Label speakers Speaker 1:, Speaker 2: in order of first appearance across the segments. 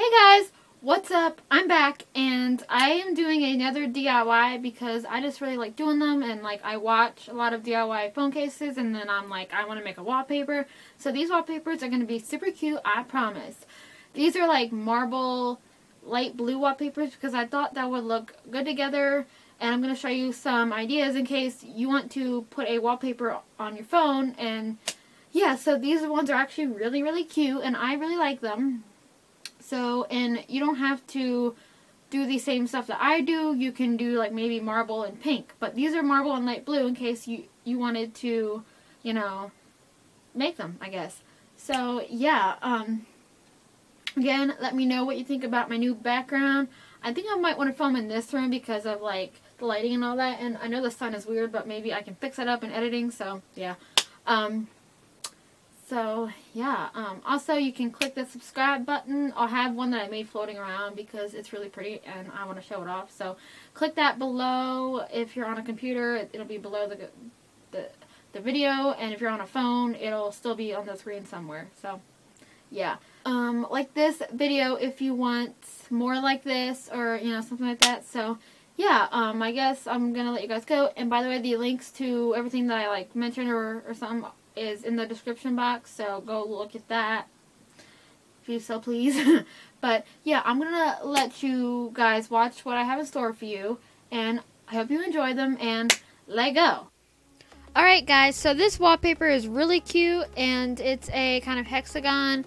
Speaker 1: Hey guys, what's up? I'm back and I am doing another DIY because I just really like doing them, and like I watch a lot of DIY phone cases and then I'm like, I want to make a wallpaper. So these wallpapers are going to be super cute, I promise. These are like marble light blue wallpapers because I thought that would look good together, and I'm going to show you some ideas in case you want to put a wallpaper on your phone. And yeah, so these ones are actually really cute and I really like them. So, and you don't have to do the same stuff that I do. You can do like maybe marble and pink. But these are marble and light blue in case you wanted to, you know, make them, I guess. So, yeah. Again, let me know what you think about my new background. I think I might want to film in this room because of like the lighting and all that. And I know the sun is weird, but maybe I can fix it up in editing. So, yeah. Also you can click the subscribe button. I'll have one that I made floating around because it's really pretty and I want to show it off. So click that below. If you're on a computer, it'll be below the video, and if you're on a phone, it'll still be on the screen somewhere. So yeah. Like this video if you want more like this, or you know, something like that. So yeah, I guess I'm gonna let you guys go. And by the way, the links to everything that I like mentioned or something is in the description box, so go look at that if you so please. But yeah, I'm gonna let you guys watch what I have in store for you, and I hope you enjoy them, and let go. Alright guys, so this wallpaper is really cute, and it's a kind of hexagon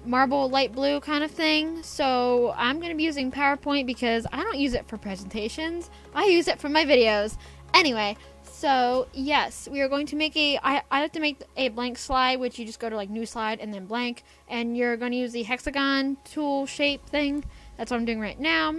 Speaker 1: marble light blue kind of thing. So I'm going to be using PowerPoint because I don't use it for presentations. I use it for my videos. Anyway, so yes, we are going to make I have to make a blank slide, which you just go to like new slide and then blank, and you're going to use the hexagon tool shape thing. That's what I'm doing right now.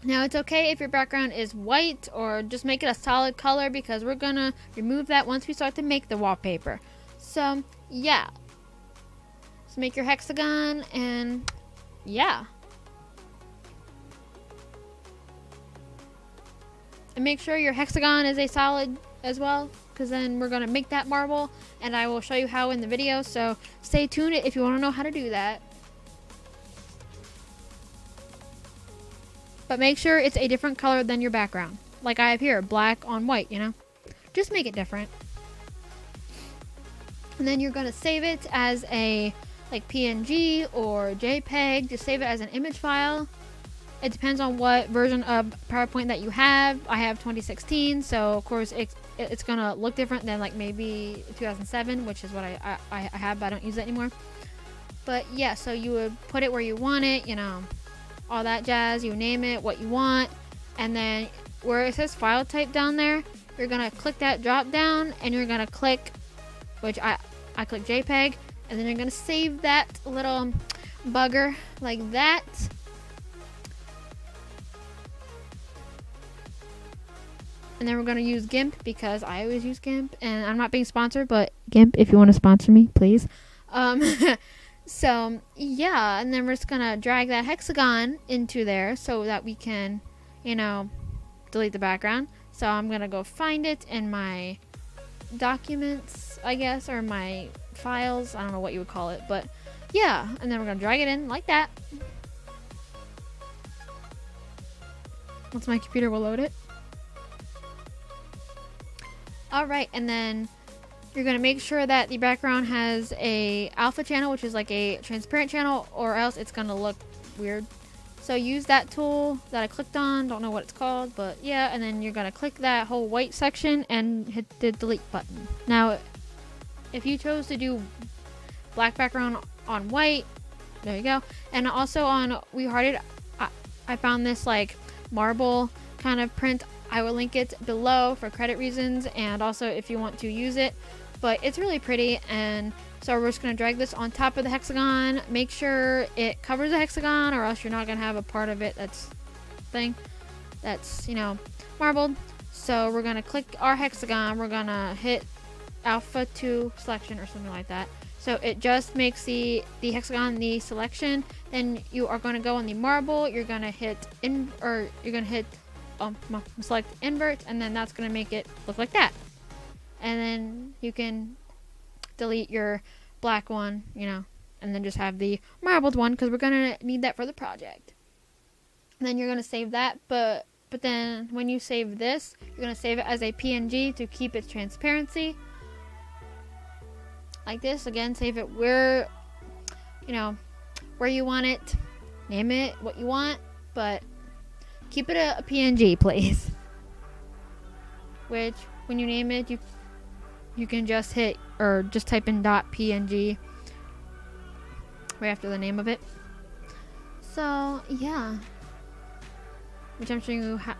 Speaker 1: Now it's okay if your background is white, or just make it a solid color because we're going to remove that once we start to make the wallpaper. So yeah. Make your hexagon, and yeah, and make sure your hexagon is a solid as well, because then we're going to make that marble, and I will show you how in the video, so stay tuned if you want to know how to do that. But make sure it's a different color than your background, like I have here, black on white, you know, just make it different. And then you're going to save it as a like PNG or JPEG. Just save it as an image file. It depends on what version of PowerPoint that you have. I have 2016, so of course it's gonna look different than like maybe 2007, which is what I have, but I don't use it anymore. But yeah, so you would put it where you want it, you know, all that jazz. You name it what you want, and then where it says file type down there, you're gonna click that drop down, and you're gonna click, which I click JPEG. And then you're going to save that little bugger like that. And then we're going to use GIMP because I always use GIMP. And I'm not being sponsored, but GIMP, if you want to sponsor me, please. So, yeah. And then we're just going to drag that hexagon into there so that we can, you know, delete the background. So I'm going to go find it in my documents, I guess, or my files. I don't know what you would call it, but yeah. And then we're gonna drag it in like that. Once my computer will load it. Alright, and then you're gonna make sure that the background has a alpha channel, which is like a transparent channel, or else it's gonna look weird. So use that tool that I clicked on, don't know what it's called, but yeah. And then you're gonna click that whole white section and hit the delete button. Now if you chose to do black background on white, there you go. And also on WeHearted, I found this like marble kind of print. I will link it below for credit reasons, and also if you want to use it. But it's really pretty, and so we're just going to drag this on top of the hexagon. Make sure it covers the hexagon, or else you're not going to have a part of it that's, you know, marbled. So we're going to click our hexagon. We're going to hit alpha 2 selection or something like that, so it just makes the hexagon the selection. Then you are going to go on the marble, you're going to hit select invert, and then that's going to make it look like that. And then you can delete your black one, you know, and then just have the marbled one because we're gonna need that for the project. And then you're gonna save that, but then when you save this, you're gonna save it as a PNG to keep its transparency. Like this. Again, save it where you want it. Name it what you want, but keep it a PNG, please. Which, when you name it, you can just hit or just type in .png right after the name of it. So yeah, which I'm showing you how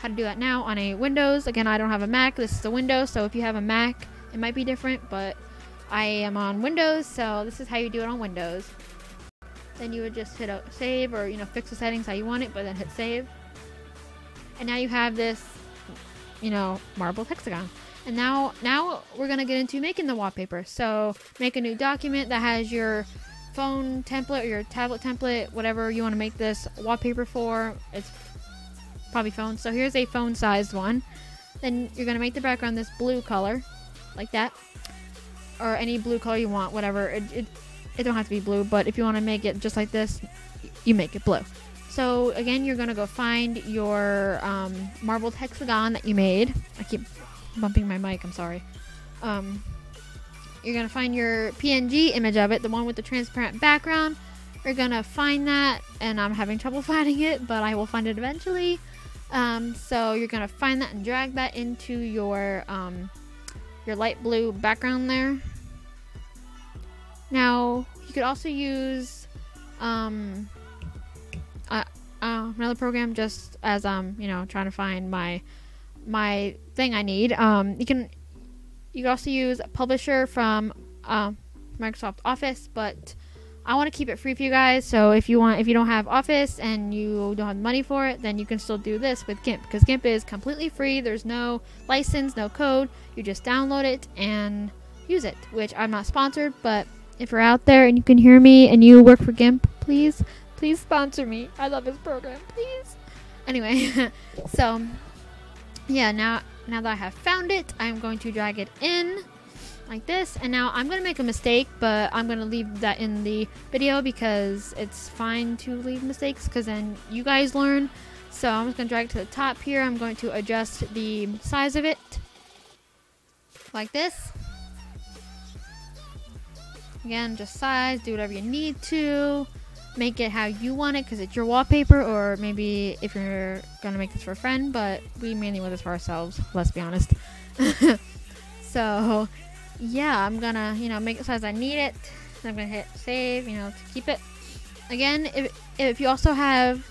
Speaker 1: to do that now on a Windows. Again, I don't have a Mac. This is a Windows, so if you have a Mac, it might be different, but I am on Windows, so this is how you do it on Windows. Then you would just hit save, or fix the settings how you want it, but then hit save. And now you have this, marbled hexagon. And now we're gonna get into making the wallpaper. So make a new document that has your phone template or your tablet template, whatever you want to make this wallpaper for. It's probably phone. So here's a phone sized one. Then you're gonna make the background this blue color, like that, or any blue color you want, whatever. It don't have to be blue, but if you want to make it just like this, you make it blue. So again, you're gonna go find your marbled hexagon that you made. I keep bumping my mic, I'm sorry. You're gonna find your PNG image of it, the one with the transparent background. You're gonna find that, and I'm having trouble finding it, but I will find it eventually. So you're gonna find that and drag that into your light blue background there. Now you could also use another program, just as trying to find my thing I need. You can also use Publisher from Microsoft Office, but I want to keep it free for you guys. So if you don't have Office and you don't have money for it, then you can still do this with GIMP, because GIMP is completely free. There's no license, no code. You just download it and use it, which I'm not sponsored, but if you're out there and you can hear me and you work for GIMP, please sponsor me. I love this program, please. Anyway, so yeah, now that I have found it, I'm going to drag it in like this. And now I'm going to make a mistake, but I'm going to leave that in the video because it's fine to leave mistakes, because then you guys learn. So I'm just going to drag it to the top here. I'm going to adjust the size of it like this. Again, just size, do whatever you need to. Make it how you want it, because it's your wallpaper, or maybe if you're gonna make this for a friend, but we mainly want this for ourselves, let's be honest. So yeah, I'm gonna make it the size I need it. Then I'm gonna hit save, to keep it. Again, if you also have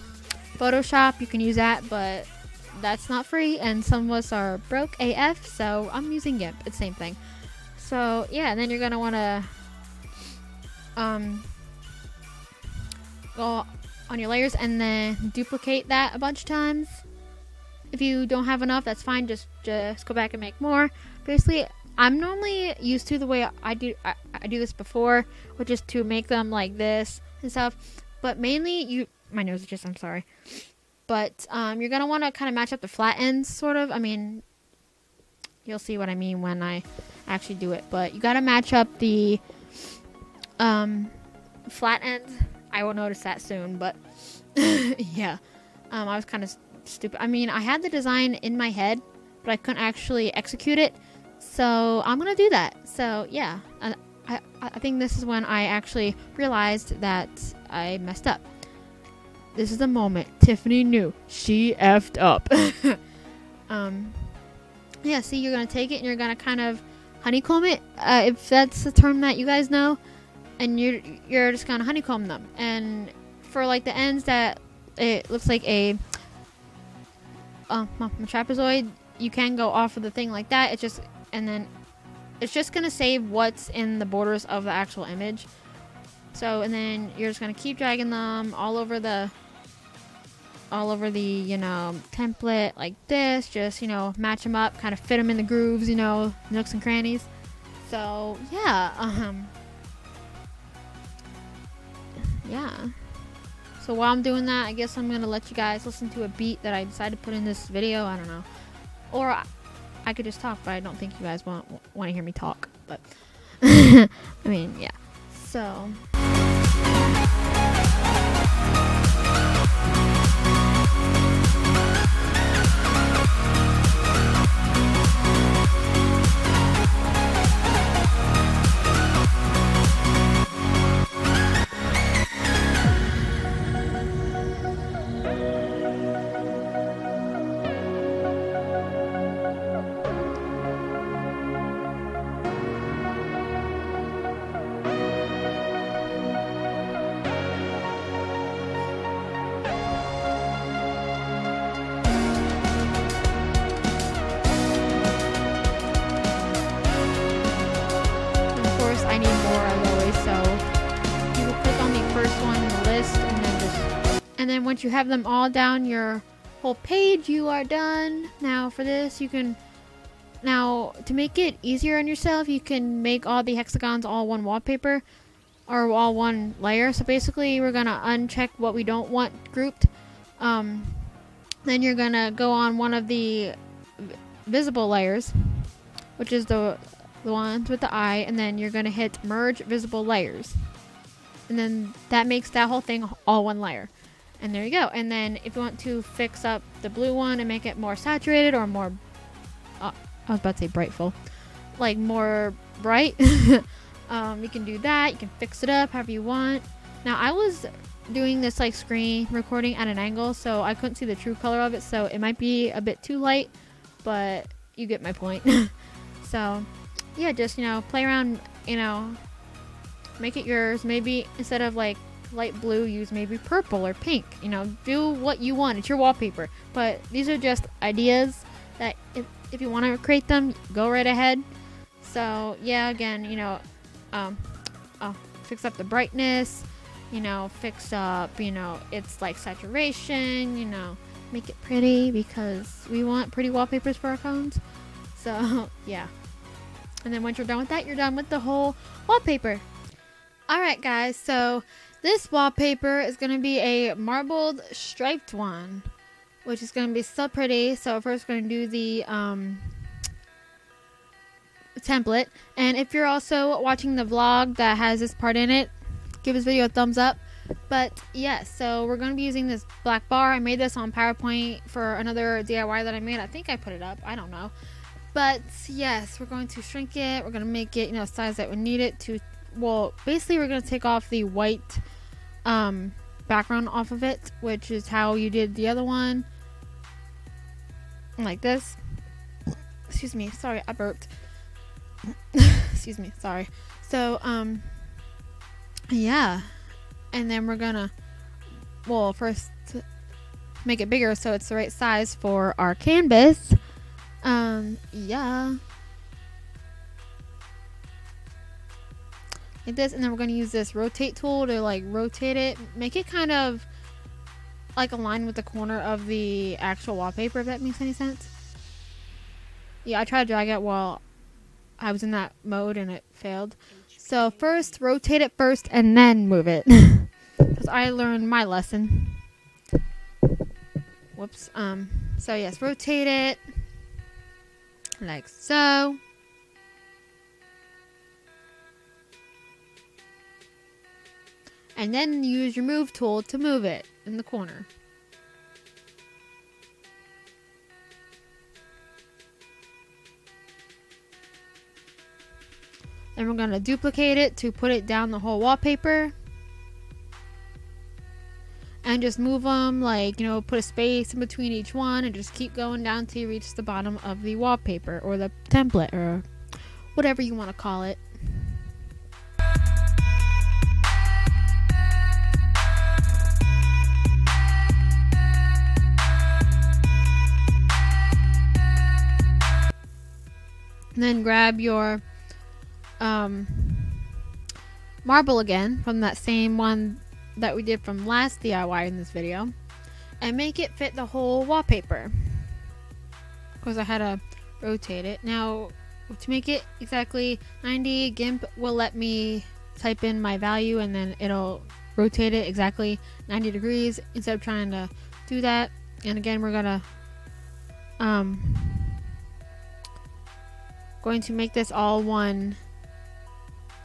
Speaker 1: Photoshop, you can use that, but that's not free, and some of us are broke AF, so I'm using GIMP. It's the same thing. So yeah, and then you're gonna want to go on your layers and then duplicate that a bunch of times. If you don't have enough, that's fine. Just go back and make more. Basically, I'm normally used to the way I do this before, which is to make them like this and stuff. But mainly, my nose is just, I'm sorry. But you're gonna want to kind of match up the flat ends, sort of. I mean, you'll see what I mean when I actually do it. But you gotta match up the flat ends. I will notice that soon, but yeah, I was kind of stupid. I mean, I had the design in my head, but I couldn't actually execute it, so I'm gonna do that. So yeah, I think this is when I actually realized that I messed up. This is the moment Tiffany knew she effed up. Yeah, see, you're gonna take it and you're gonna kind of honeycomb it, if that's a term that you guys know. And you're just gonna honeycomb them, and for like the ends that it looks like a trapezoid, you can go off of the thing like that. It's just gonna save what's in the borders of the actual image. So, and then you're just gonna keep dragging them all over the template like this. Just match them up, kind of fit them in the grooves, nooks and crannies. So yeah, yeah. So while I'm doing that, I guess I'm gonna let you guys listen to a beat that I decided to put in this video. I don't know, or I could just talk, but I don't think you guys want to hear me talk. But I mean, yeah. So I need more as always, so you will click on the first one in the list and then once you have them all down your whole page, you are done. Now for this, you can, now to make it easier on yourself, you can make all the hexagons all one wallpaper or all one layer. So basically we're gonna uncheck what we don't want grouped. Then you're gonna go on one of the visible layers, which is the ones with the eye, and then you're going to hit merge visible layers, and then that makes that whole thing all one layer, and there you go. And then if you want to fix up the blue one and make it more saturated or more I was about to say brightful, like more bright, you can do that. You can fix it up however you want. Now I was doing this like screen recording at an angle, so I couldn't see the true color of it, so it might be a bit too light, but you get my point. So yeah, just, you know, play around, you know, make it yours. Maybe instead of like light blue, use maybe purple or pink. You know, do what you want. It's your wallpaper. But these are just ideas that if you want to create them, go right ahead. So yeah, again, you know, fix up the brightness, you know, fix up, you know, it's like saturation, you know, make it pretty because we want pretty wallpapers for our phones. So yeah. And then once you're done with that, you're done with the whole wallpaper. Alright guys, so this wallpaper is going to be a marbled striped one, which is going to be so pretty. So first we're going to do the template. And if you're also watching the vlog that has this part in it, give this video a thumbs up. But yes, so we're going to be using this black bar. I made this on PowerPoint for another DIY that I made. I think I put it up. I don't know. But yes, we're going to shrink it. We're going to make it, you know, size that we need it to. Well, basically we're going to take off the white background off of it, which is how you did the other one. Like this. Excuse me. Sorry, I burped. Excuse me. Sorry. So, yeah. And then we're going to, well, first make it bigger so it's the right size for our canvas. Yeah. Like this, and then we're going to use this rotate tool to like rotate it, make it kind of like align with the corner of the actual wallpaper, if that makes any sense. Yeah, I tried to drag it while I was in that mode and it failed. So first, rotate it first and then move it. Because I learned my lesson. Whoops. So yes, rotate it. Like so. And then use your move tool to move it in the corner. Then we're going to duplicate it to put it down the whole wallpaper. And just move them, like, you know, put a space in between each one and just keep going down till you reach the bottom of the wallpaper or the template or whatever you want to call it. And then grab your marble again from that same one that we did from last DIY in this video and make it fit the whole wallpaper, because I had to rotate it. Now to make it exactly 90, GIMP will let me type in my value and then it'll rotate it exactly 90 degrees instead of trying to do that. And again, we're gonna going to make this all one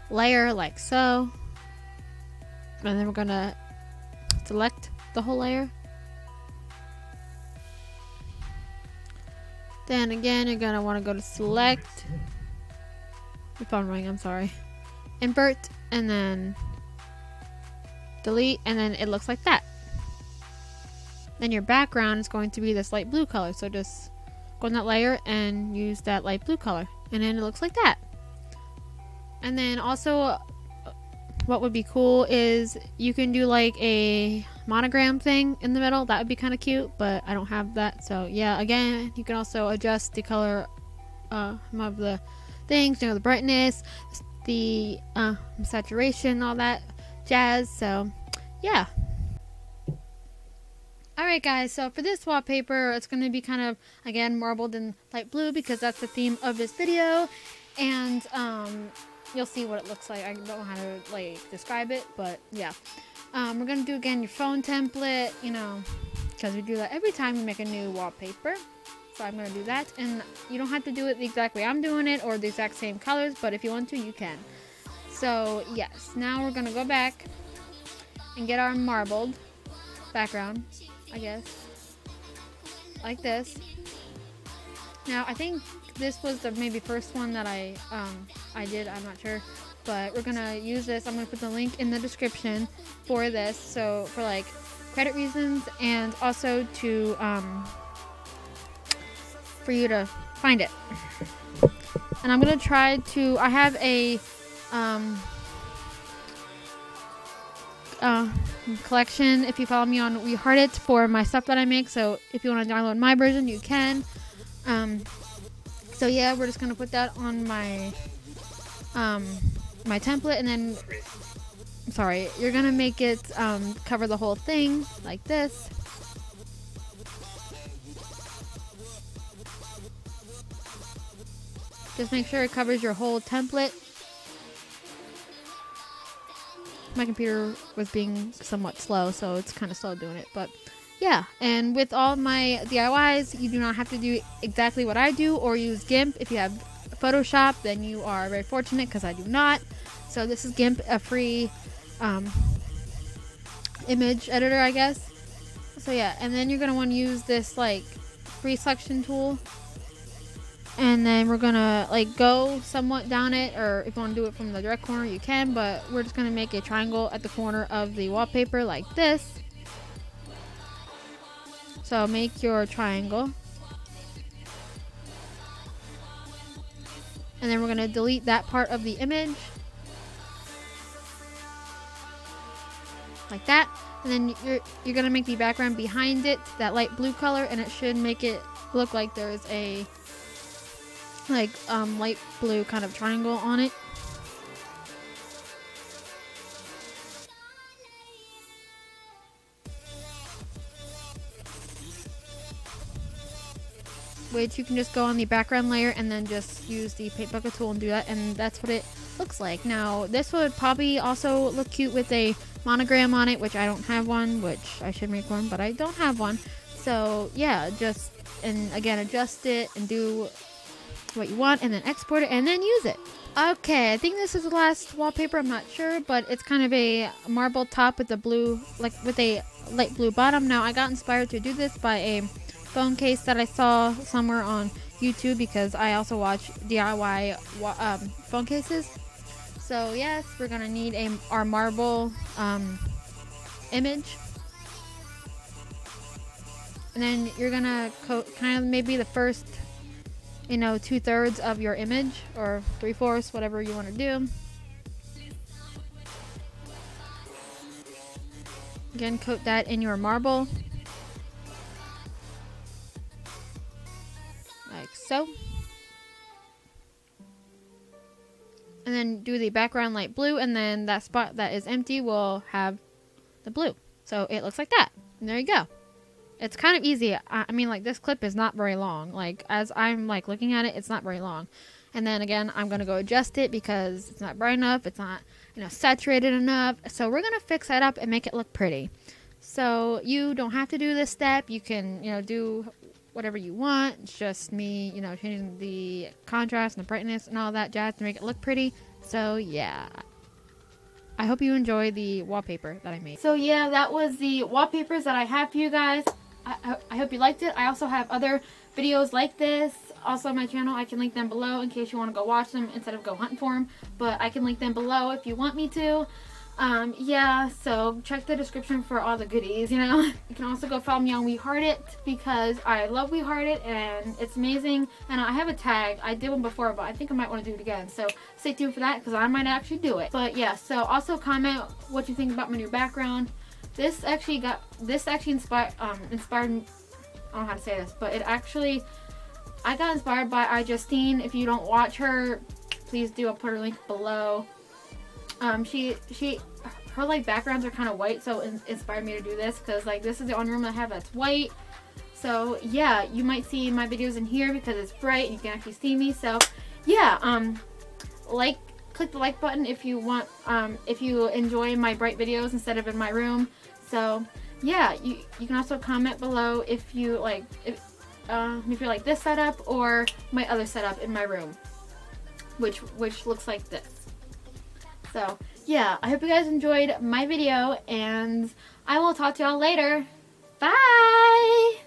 Speaker 1: layer like so. And then we're gonna select the whole layer. Then again, you're gonna want to go to select. Your phone ring, I'm sorry. Invert, and then delete, and then it looks like that. Then your background is going to be this light blue color, so just go on that layer and use that light blue color, and then it looks like that. And then also, what would be cool is you can do like a monogram thing in the middle. That would be kind of cute, but I don't have that. So yeah, again, you can also adjust the color of the things, the brightness, the saturation, all that jazz. So yeah. Alright guys, so for this wallpaper, it's going to be kind of, again, marbled in light blue because that's the theme of this video. And you'll see what it looks like. I don't know how to describe it, but yeah. We're going to do again your phone template, because we do that every time we make a new wallpaper. So I'm going to do that. And you don't have to do it the exact way I'm doing it or the exact same colors, but if you want to, you can. So yes, now we're going to go back and get our marbled background, I guess, like this. Now I think this was the maybe first one that I did, I'm not sure, but we're gonna use this. I'm gonna put the link in the description for this, so for like credit reasons, and also to for you to find it. And I'm gonna try to, I have a collection, if you follow me on WeHeartIt, for my stuff that I make, so if you want to download my version, you can. So yeah, we're just gonna put that on my my template, and then you're gonna make it cover the whole thing like this. Just make sure it covers your whole template. My computer was being somewhat slow, so it's kind of slow doing it, but yeah. And with all my DIYs, you do not have to do exactly what I do or use GIMP. If you have Photoshop, then you are very fortunate, because I do not. So this is GIMP, a free image editor, I guess. So yeah, and then you're going to want to use this free selection tool. And then we're gonna go somewhat down it, or if you want to do it from the direct corner, you can, but we're just gonna make a triangle at the corner of the wallpaper like this. So make your triangle. And then we're gonna delete that part of the image. Like that. And then you're gonna make the background behind it that light blue color, and it should make it look like there's a light blue kind of triangle on it. Which you can just go on the background layer and then just use the paint bucket tool and do that, and that's what it looks like. Now this would probably also look cute with a monogram on it, which I don't have one, which I should make one, but I don't have one. So yeah, and again, adjust it and do what you want, and then export it and then use it. Okay, I think this is the last wallpaper, I'm not sure, but it's kind of a marble top with a blue, with a light blue bottom. Now I got inspired to do this by a phone case that I saw somewhere on YouTube, because I also watch DIY phone cases. So yes, we're gonna need our marble image, and then you're gonna coat kind of maybe the first 2/3 of your image, or 3/4, whatever you want to do. Again, coat that in your marble, like so. And then do the background light blue, and then that spot that is empty will have the blue. So it looks like that. And there you go. It's kind of easy. I mean, this clip is not very long. As I'm looking at it, it's not very long. And then again, I'm gonna go adjust it because it's not bright enough. It's not saturated enough. So we're gonna fix that up and make it look pretty. So you don't have to do this step. You can do whatever you want. It's just me changing the contrast and the brightness and all that jazz to make it look pretty. So yeah. I hope you enjoy the wallpaper that I made. So yeah, that was the wallpapers that I have for you guys. I hope you liked it. I also have other videos like this also on my channel. I can link them below in case you want to go watch them instead of go hunting for them. But I can link them below if you want me to. Yeah, so check the description for all the goodies, you know. You can also go follow me on We Heart It because I love We Heart It and it's amazing. And I have a tag. I did one before, but I think I might want to do it again. So stay tuned for that because I might actually do it. But yeah, so also comment what you think about my new background. This actually inspired me. I don't know how to say this, but I got inspired by iJustine. If you don't watch her, please do. I'll put her link below. Her like backgrounds are kind of white, so it inspired me to do this because like this is the only room I have that's white. So yeah, you might see my videos in here because it's bright and you can actually see me. So yeah, click the like button if you want, if you enjoy my bright videos instead of in my room. So yeah, you can also comment below if you like if you like this setup or my other setup in my room, which looks like this. So yeah, I hope you guys enjoyed my video and I will talk to y'all later. Bye!